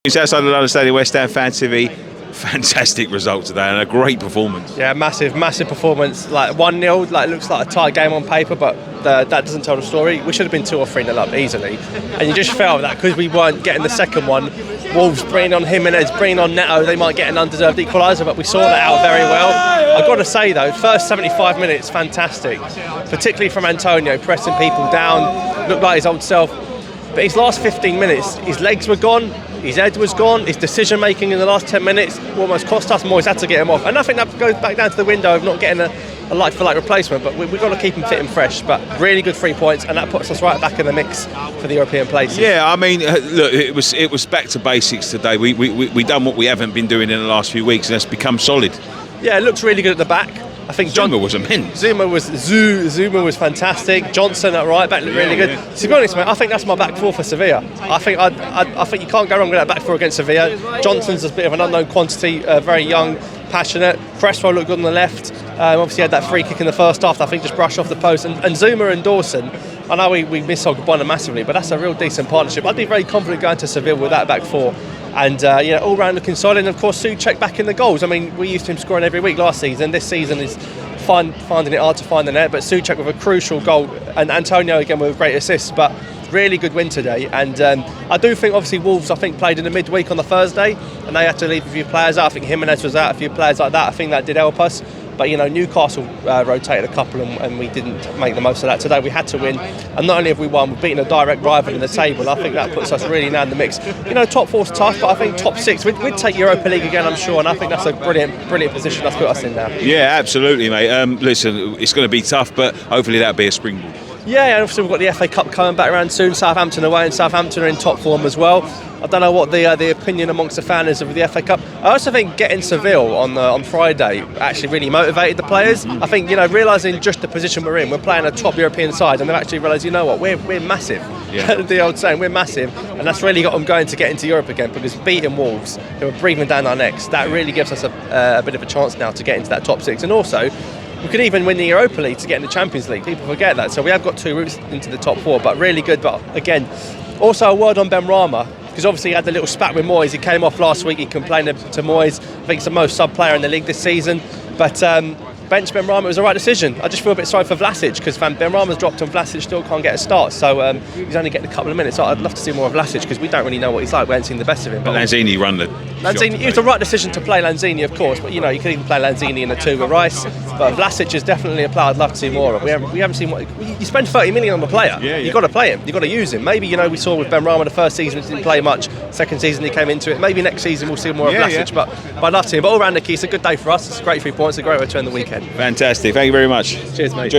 It's outside of London Stadium, West Ham Fan TV. Fantastic result today and a great performance. Yeah, massive performance. Like 1-0, like looks like a tight game on paper, but that doesn't tell the story. We should have been 2 or 3-0 up easily, and you just felt that because we weren't getting the second one. Wolves bringing on Jimenez, bringing on Neto, they might get an undeserved equaliser, but we saw that out very well. I've got to say though, first 75 minutes, fantastic, particularly from Antonio, pressing people down, looked like his old self. But his last 15 minutes, his legs were gone, his head was gone, his decision making in the last 10 minutes almost cost us. Moyes had to get him off, and I think that goes back down to the window of not getting a like-for-like replacement, but we've got to keep him fit and fresh. But really good 3 points, and that puts us right back in the mix for the European places. Yeah, I mean, look, it was back to basics today. We done what we haven't been doing in the last few weeks, and it's become solid. Yeah, it looks really good at the back. I think Zuma was immense. Zuma was fantastic. Johnson at right back looked really good. To be honest, mate, I think that's my back four for Sevilla. I think you can't go wrong with that back four against Sevilla. Johnson's a bit of an unknown quantity, very young, passionate. Cresswell looked good on the left. Obviously had that free kick in the first half that I think just brushed off the post. And Zuma and Dawson, I know we miss Ogbonna massively, but that's a real decent partnership. I'd be very confident going to Sevilla with that back four. And all round looking solid. And of course, Souček back in the goals. I mean, we used to him scoring every week last season. This season is finding it hard to find the net. But Souček with a crucial goal, and Antonio again with a great assist. But really good win today. And I do think obviously Wolves played in the midweek on the Thursday, and they had to leave a few players out. I think Jimenez was out, a few players like that. I think that did help us. But Newcastle rotated a couple, and we didn't make the most of that today. We had to win, and not only have we won, we've beaten a direct rival in the table. I think that puts us really now in the mix. Top four's tough, but I think top 6 we'd take Europa League again, I'm sure, and I think that's a brilliant position that's put us in now. Yeah, absolutely, mate. Listen, it's going to be tough, but hopefully that'll be a springboard. Yeah, and obviously we've got the FA Cup coming back around soon. Southampton away, and Southampton are in top form as well. I don't know what the opinion amongst the fans is of the FA Cup. I also think getting Seville on Friday actually really motivated the players. I think realising just the position we're in, we're playing a top European side, and they've actually realised we're massive. Yeah. The old saying, we're massive, and that's really got them going to get into Europe again, because beating Wolves, who are breathing down our necks, that really gives us a bit of a chance now to get into that top 6, and also we could even win the Europa League to get in the Champions League. People forget that. So we have got 2 routes into the top 4, but really good. But again, also a word on Benrahma, because obviously he had the little spat with Moyes. He came off last week, he complained to Moyes. I think he's the most sub player in the league this season. But bench Benrahma was the right decision. I just feel a bit sorry for Vlasic, because Benrahma's dropped and Vlasic still can't get a start. So he's only getting a couple of minutes. So I'd love to see more of Vlasic, because we don't really know what he's like. We haven't seen the best of him. But Lanzini run the... Lanzini, it was the right decision to play Lanzini, of course, but you could even play Lanzini in the 2 with Rice. But Vlasic is definitely a player I'd love to see more of. We haven't seen what you spend 30 million on a player. Yeah. You've got to play him. You've got to use him. Maybe we saw with Benrahma the first season he didn't play much. Second season he came into it. Maybe next season we'll see more of Vlasic. But I'd love to see him. But all round the key, it's a good day for us. It's a great 3 points. A great way to end the weekend. Fantastic. Thank you very much. Cheers, mate.